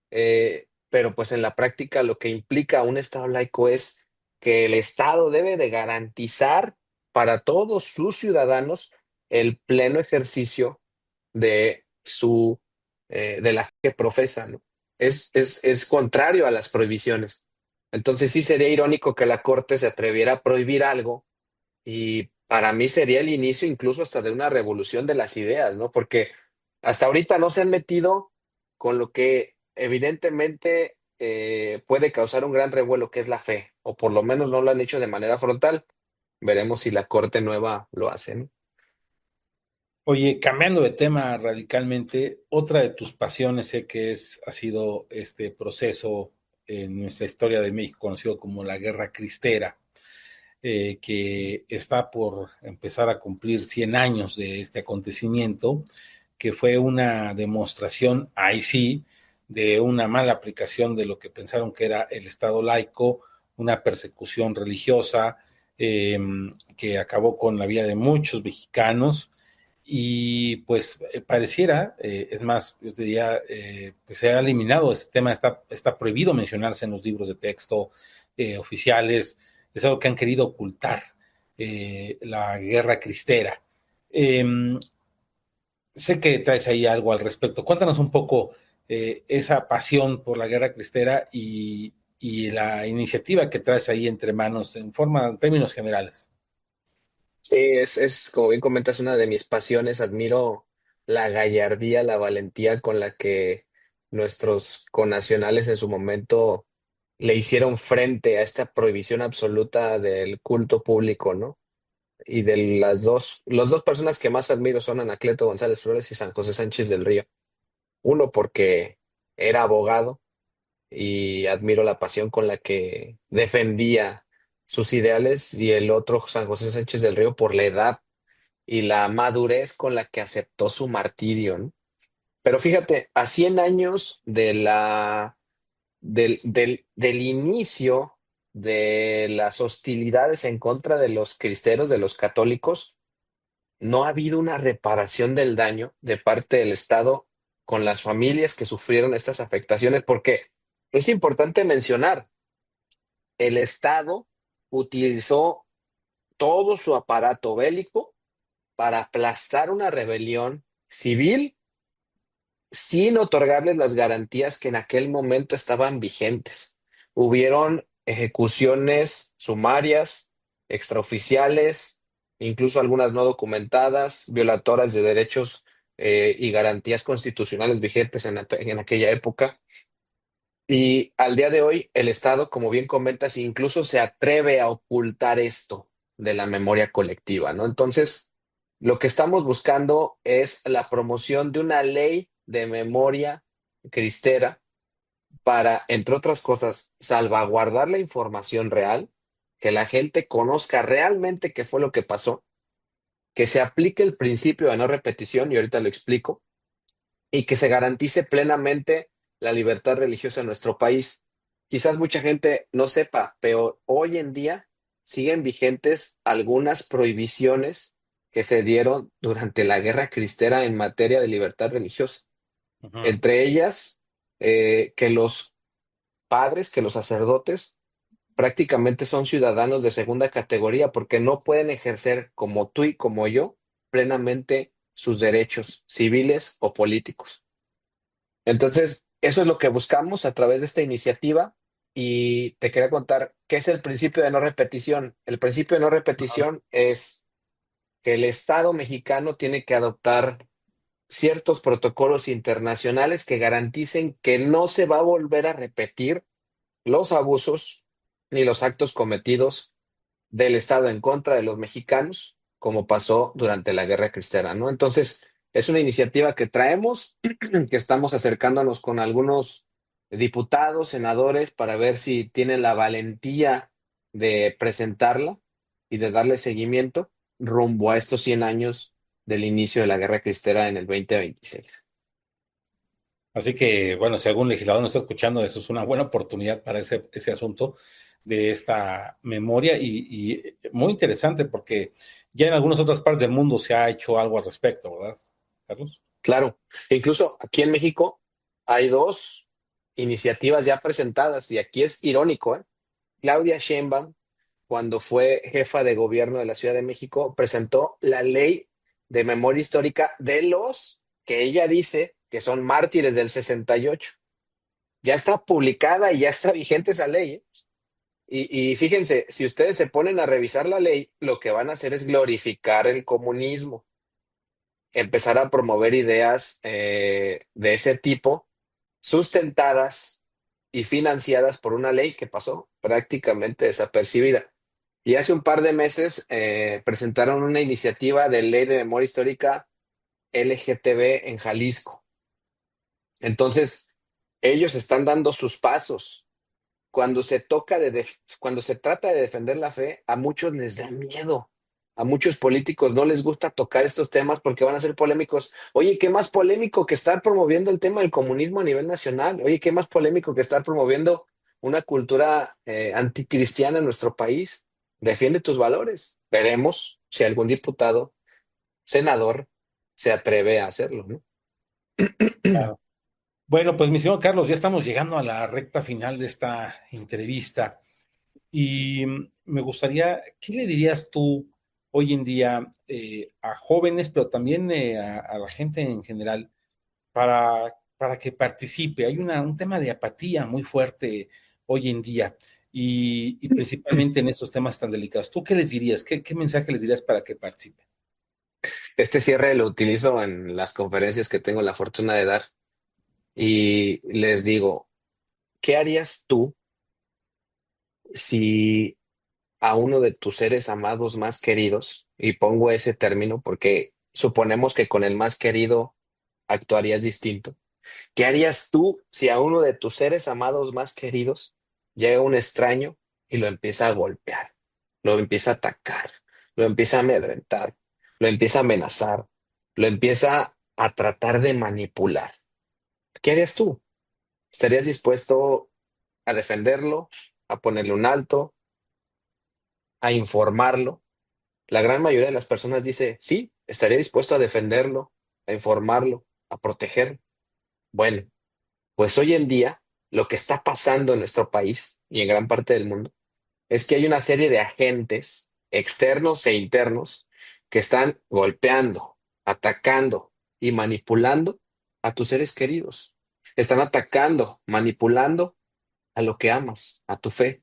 Pero pues en la práctica lo que implica un Estado laico es que el Estado debe de garantizar para todos sus ciudadanos el pleno ejercicio de de la fe que profesan, ¿no? Es contrario a las prohibiciones. Entonces sí sería irónico que la Corte se atreviera a prohibir algo y para mí sería el inicio incluso hasta de una revolución de las ideas, ¿no? Porque hasta ahorita no se han metido con lo que evidentemente puede causar un gran revuelo, que es la fe, o por lo menos no lo han hecho de manera frontal. Veremos si la Corte Nueva lo hace, ¿no? Oye, cambiando de tema radicalmente, otra de tus pasiones sé que ha sido este proceso en nuestra historia de México conocido como la Guerra Cristera, que está por empezar a cumplir 100 años de este acontecimiento, que fue una demostración, ahí sí, de una mala aplicación de lo que pensaron que era el Estado laico, una persecución religiosa eh, que acabó con la vida de muchos mexicanos y pues pareciera, es más, yo te diría, pues se ha eliminado este tema, está prohibido mencionarse en los libros de texto oficiales, es algo que han querido ocultar, la guerra cristera. Eh, Sé que traes ahí algo al respecto. Cuéntanos un poco esa pasión por la guerra cristera y la iniciativa que traes ahí entre manos en términos generales. Sí, como bien comentas, una de mis pasiones. Admiro la gallardía, la valentía con la que nuestros connacionales en su momento le hicieron frente a esta prohibición absoluta del culto público, ¿no? Y de las dos personas que más admiro son Anacleto González Flores y San José Sánchez del Río. Uno porque era abogado y admiro la pasión con la que defendía sus ideales, y el otro, San José Sánchez del Río, por la edad y la madurez con la que aceptó su martirio, ¿no? Pero fíjate, a 100 años del inicio de las hostilidades en contra de los cristeros, de los católicos, no ha habido una reparación del daño de parte del Estado con las familias que sufrieron estas afectaciones, porque es importante mencionar, el Estado utilizó todo su aparato bélico para aplastar una rebelión civil sin otorgarles las garantías que en aquel momento estaban vigentes. Hubieron ejecuciones sumarias, extraoficiales, incluso algunas no documentadas, violatoras de derechos y garantías constitucionales vigentes en aquella época. Y al día de hoy, el Estado, como bien comentas, incluso se atreve a ocultar esto de la memoria colectiva, ¿no? Entonces, lo que estamos buscando es la promoción de una ley de memoria cristera para, entre otras cosas, salvaguardar la información real, que la gente conozca realmente qué fue lo que pasó, que se aplique el principio de no repetición, y ahorita lo explico, y que se garantice plenamente la libertad religiosa en nuestro país. Quizás mucha gente no sepa, pero hoy en día siguen vigentes algunas prohibiciones que se dieron durante la Guerra Cristera en materia de libertad religiosa. Ujú. Entre ellas, que los padres, que los sacerdotes prácticamente son ciudadanos de segunda categoría porque no pueden ejercer como tú y como yo plenamente sus derechos civiles o políticos. Entonces, eso es lo que buscamos a través de esta iniciativa y te quería contar qué es el principio de no repetición. El principio de no repetición es que el Estado mexicano tiene que adoptar ciertos protocolos internacionales que garanticen que no se va a volver a repetir los abusos ni los actos cometidos del Estado en contra de los mexicanos, como pasó durante la Guerra Cristera, ¿no? Entonces, es una iniciativa que traemos, que estamos acercándonos con algunos diputados, senadores, para ver si tienen la valentía de presentarla y de darle seguimiento rumbo a estos 100 años del inicio de la Guerra Cristera en el 2026. Así que, bueno, si algún legislador nos está escuchando, eso es una buena oportunidad para ese asunto de esta memoria y muy interesante porque ya en algunas otras partes del mundo se ha hecho algo al respecto, ¿verdad, Carlos? Claro, incluso aquí en México hay dos iniciativas ya presentadas y aquí es irónico, ¿eh? Claudia Sheinbaum, cuando fue jefa de gobierno de la Ciudad de México, presentó la ley de memoria histórica de los que ella dice que son mártires del 68. Ya está publicada y ya está vigente esa ley, ¿eh? Y fíjense, si ustedes se ponen a revisar la ley, lo que van a hacer es glorificar el comunismo, empezar a promover ideas de ese tipo, sustentadas y financiadas por una ley que pasó prácticamente desapercibida. Y hace un par de meses presentaron una iniciativa de ley de memoria histórica LGTB en Jalisco. Entonces, ellos están dando sus pasos. Cuando se trata de defender la fe, a muchos les da miedo. A muchos políticos no les gusta tocar estos temas porque van a ser polémicos. Oye, ¿qué más polémico que estar promoviendo el tema del comunismo a nivel nacional? Oye, ¿qué más polémico que estar promoviendo una cultura anticristiana en nuestro país? Defiende tus valores. Veremos si algún diputado, senador, se atreve a hacerlo, ¿no? Claro. Bueno, pues mi señor Carlos, ya estamos llegando a la recta final de esta entrevista y me gustaría, ¿qué le dirías tú hoy en día a jóvenes, pero también a la gente en general, para que participe? Hay un tema de apatía muy fuerte hoy en día y principalmente en estos temas tan delicados. ¿Tú qué les dirías? ¿Qué mensaje les dirías para que participen? Este cierre lo utilizo en las conferencias que tengo la fortuna de dar y les digo, ¿qué harías tú si a uno de tus seres amados más queridos, y pongo ese término porque suponemos que con el más querido actuarías distinto? ¿Qué harías tú si a uno de tus seres amados más queridos llega un extraño y lo empieza a golpear, lo empieza a atacar, lo empieza a amedrentar, lo empieza a amenazar, lo empieza a tratar de manipular? ¿Qué harías tú? ¿Estarías dispuesto a defenderlo, a ponerle un alto, a informarlo? La gran mayoría de las personas dice, sí, estaría dispuesto a defenderlo, a informarlo, a proteger. Bueno, pues hoy en día lo que está pasando en nuestro país y en gran parte del mundo es que hay una serie de agentes externos e internos que están golpeando, atacando y manipulando a tus seres queridos. Están atacando, manipulando a lo que amas, a tu fe.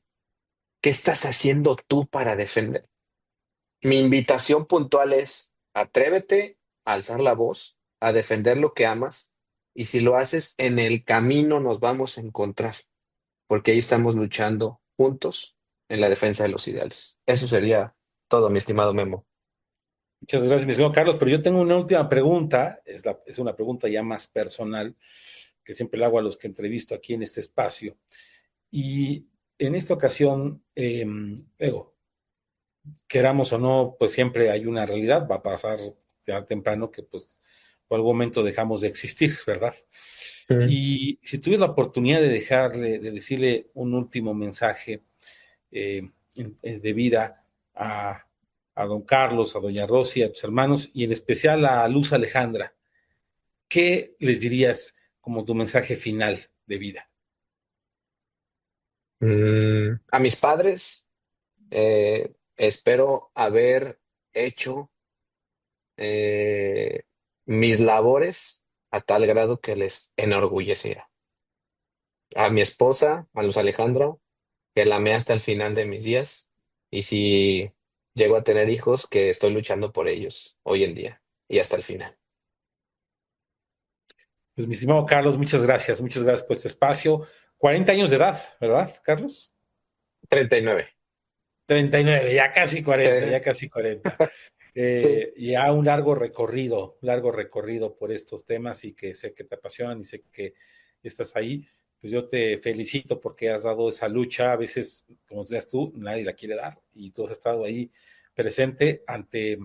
¿Qué estás haciendo tú para defender? Mi invitación puntual es: atrévete a alzar la voz, a defender lo que amas, y si lo haces, en el camino nos vamos a encontrar, porque ahí estamos luchando juntos en la defensa de los ideales. Eso sería todo, mi estimado Memo. Muchas gracias, mi señor Carlos, pero yo tengo una última pregunta, es una pregunta ya más personal, que siempre le hago a los que entrevisto aquí en este espacio. Y en esta ocasión, luego, queramos o no, pues siempre hay una realidad, va a pasar tarde o temprano que pues por algún momento dejamos de existir, ¿verdad? Mm. Y si tuvieras la oportunidad de decirle un último mensaje eh, de vida a don Carlos, a doña Rosy, a tus hermanos y en especial a Luz Alejandra, ¿qué les dirías como tu mensaje final de vida? A mis padres, espero haber hecho eh, mis labores a tal grado que les enorgulleciera. A mi esposa, a Luz Alejandra, que la amé hasta el final de mis días. Y si llego a tener hijos, que estoy luchando por ellos hoy en día y hasta el final. Pues mi estimado Carlos, muchas gracias por este espacio. 40 años de edad, ¿verdad, Carlos? 39. 39, ya casi 40, Eh, ya casi 40. sí, Ya un largo recorrido por estos temas y que sé que te apasionan y sé que estás ahí. Pues yo te felicito porque has dado esa lucha. A veces, como decías tú, nadie la quiere dar y tú has estado ahí presente ante,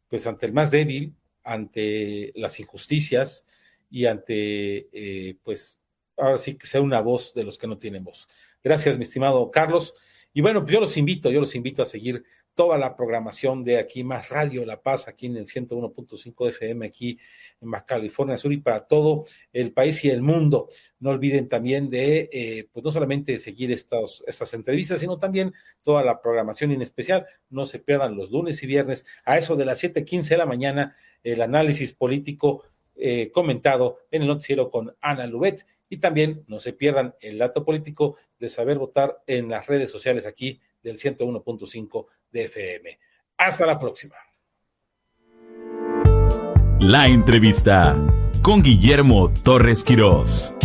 pues ante el más débil, ante las injusticias y ante, pues ahora sí que sea una voz de los que no tienen voz. Gracias, mi estimado Carlos. Y bueno, pues yo los invito a seguir toda la programación de aquí más Radio La Paz, aquí en el 101.5 FM, aquí en Baja California Sur y para todo el país y el mundo. No olviden también de, pues no solamente seguir estas entrevistas, sino también toda la programación y en especial. No se pierdan los lunes y viernes a eso de las 7:15 de la mañana, el análisis político comentado en el noticiero con Ana Lubet. Y también no se pierdan el dato político de saber votar en las redes sociales aquí del 101.5 de FM. Hasta la próxima. La entrevista con Guillermo Torres Quirós.